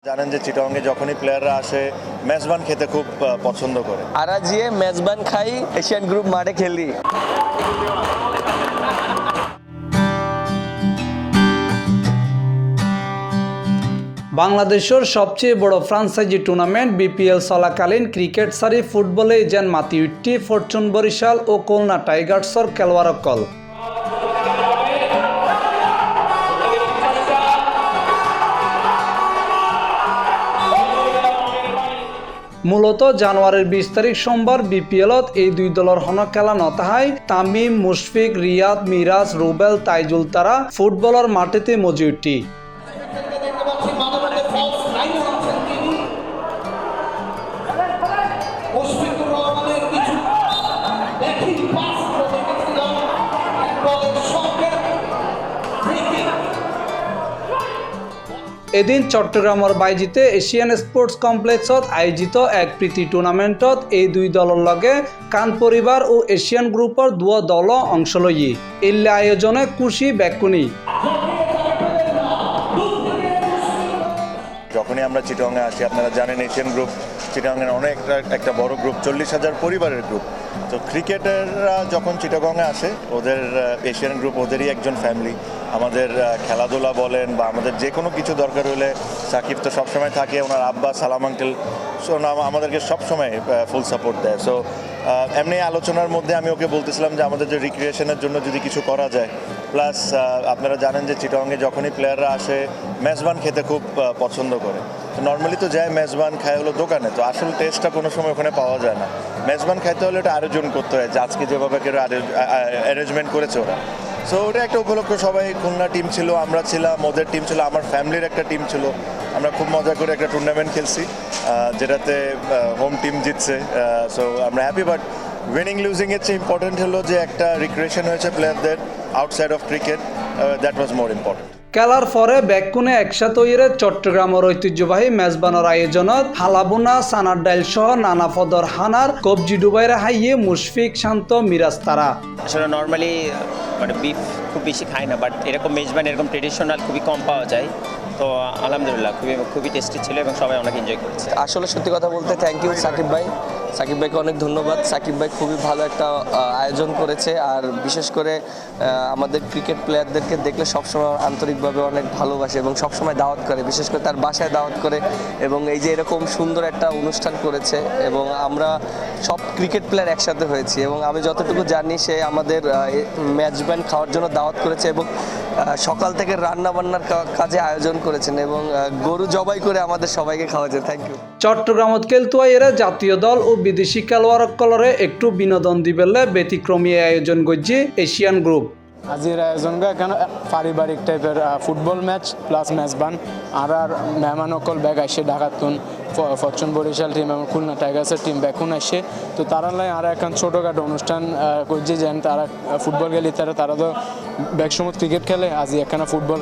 জানেন যে চিটাগংয়ে যখনই প্লেয়াররা আসে মেজবান খেতে খুব পছন্দ করে। আরা জিয়ে মেজবান খাই এশিয়ান গ্রুপ মাঠে খেলি। বাংলাদেশের সবচেয়ে বড় ফ্রাঞ্চাইজি টুর্নামেন্ট বিপিএল চলাকালীন ক্রিকেট সারি ফুটবলে যেন মাতি উঠটি ফরচুন বরিশাল ও খুলনা টাইগার্সর খেলোয়াড়সকল। মূলত জানুয়ারির 20 তারিখ সোমবার বিপিএলত এই দুই দলের হন খেলা নতাহায় তামিম, মুশফিক, রিয়াদ, মিরাজ, রুবেল, তাইজুল তারা ফুটবলার মাঠেতে মজিউটি। এদিন চট্টগ্রামের বাইজিতে এশিয়ান স্পোর্টস কমপ্লেক্সত আয়োজিত এক প্রীতি টুর্নামেন্টত এই দুই দলের লগে কান পরিবার ও এশিয়ান গ্রুপের দুই দল অংশ লই এল্লে আয়োজনে খুশি ব্যাকুনি। যখনই আমরা চিটাগংয়ে আসি, আপনারা জানেন এশিয়ান গ্রুপ চিটাগংয়ের অনেক একটা বড় গ্রুপ, 40,000 পরিবারের গ্রুপ। তো ক্রিকেটাররা যখন চিটাগংয়ে আসে, ওদের এশিয়ান গ্রুপ ওদেরই একজন ফ্যামিলি। আমাদের খেলাধুলা বলেন বা আমাদের যে কোনো কিছু দরকার হলে সাকিব তো সবসময় থাকে, ওনার আব্বা সালাম আঙ্কেল সো আমাদেরকে সবসময় ফুল সাপোর্ট দেয়। সো এমনি আলোচনার মধ্যে আমি ওকে বলতেছিলাম যে আমাদের যে রিক্রিয়েশনের জন্য যদি কিছু করা যায়, প্লাস আপনারা জানেন যে চিটাগংয়ে যখনই প্লেয়াররা আসে মেজবান খেতে খুব পছন্দ করে। তো নর্মালি তো যায় মেজবান খায় হলো দোকানে, তো আসল টেস্টটা কোনো সময় ওখানে পাওয়া যায় না। মেজবান খাইতে হলে এটা আয়োজন করতে হয়, যে আজকে যেভাবে অ্যারেঞ্জমেন্ট করেছে ওরা। সো ওটা একটা উপলক্ষ, সবাই খুলনা টিম ছিল, আমরা ছিলাম, ওদের টিম ছিল, আমার ফ্যামিলির একটা টিম ছিল। আমরা খুব মজা করে একটা টুর্নামেন্ট খেলছি যেটাতে হোম টিম জিতছে। সো আমরা হ্যাপি, বাট উইনিং লুজিং এর চেয়ে ইম্পর্টেন্ট হলো যে একটা রিক্রিয়েশন হয়েছে প্লেয়ারদের outside of cricket, that was more important. খেলার পরে ব্যাকুনে একসাথে হইরে চট্টগ্রামের ঐতিহ্যবাহী মেজবানের আয়োজনত হালাবোনা, সানার ডাইল সহ নানা পদর হানার কবজি ডুবাইরে হাইয়ে মুশফিক, শান্ত, মিরাজ তারা। আসলে নর্মালি মানে বিফ খুব বেশি খায় না, বাট এরকম মেজবান এরকম ট্রেডিশনাল খুবই কম পাওয়া যায়। তো আলহামদুলিল্লাহ খুবই টেস্টি ছিল এবং সবাই অনেক এনজয় করেছে। আসলে সত্যি কথা বলতে থ্যাংক ইউ সাকিব ভাইকে অনেক ধন্যবাদ। সাকিব ভাই খুবই ভালো একটা আয়োজন করেছে, আর বিশেষ করে আমাদের ক্রিকেট প্লেয়ারদেরকে দেখলে সবসময় আন্তরিকভাবে অনেক ভালোবাসে এবং সবসময় দাওয়াত করে, বিশেষ করে তার বাসায় দাওয়াত করে। এবং এই যে এরকম সুন্দর একটা অনুষ্ঠান করেছে এবং আমরা সব ক্রিকেট প্লেয়ার একসাথে হয়েছি, এবং আমি যতটুকু জানি সে আমাদের মেজবান খাওয়ার জন্য দাওয়াত করেছে এবং সকাল থেকে রান্না বান্নার কাজে আয়োজন করেছেন এবং গরু জবাই করে আমাদের সবাইকে খাওয়াছে। Thank you. চট্টগ্রামত খেলতুয়াইরে জাতীয় দল ও বিদেশি খেলোয়াড়সকলরে একটু বিনোদন দিবেলে ব্যতিক্রমী আয়োজন করছে এশিয়ান গ্রুপ। আজির আয়োজন এখানে পারিবারিক টাইপের ফুটবল ম্যাচ প্লাস মেজবান আর মেহমান অকল ব্যাগ আসে ঢাকাতুন ফরচুন বরিশাল টিম এবং খুলনা টাইগার্সের টিম ব্যাকুন আসে। তো তারা লাই আর এখন ছোটোখাটো অনুষ্ঠান করছে, যেন তারা ফুটবল খেলি, তারা তো ব্যাকসমত ক্রিকেট খেলে, আজি এখানে ফুটবল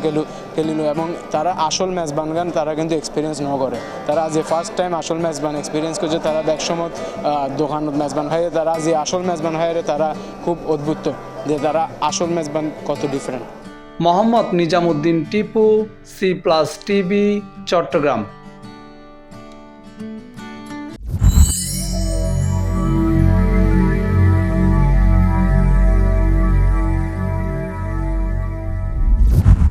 খেলিল এবং তারা আসল মেজবান গান তারা কিন্তু এক্সপিরিয়েন্স ন করে। তারা আজি ফার্স্ট টাইম আসল মেজবান এক্সপিরিয়েন্স করছে। তারা ব্যাকসমত দোকানত মেজবান হয়, তারা আজি আসল মেজবান হয়, তারা খুব অদ্ভুত যে তারা আসল মেজবান কত different. Mohammad Nizamuddin Tipu, C+ TV, Chittagong.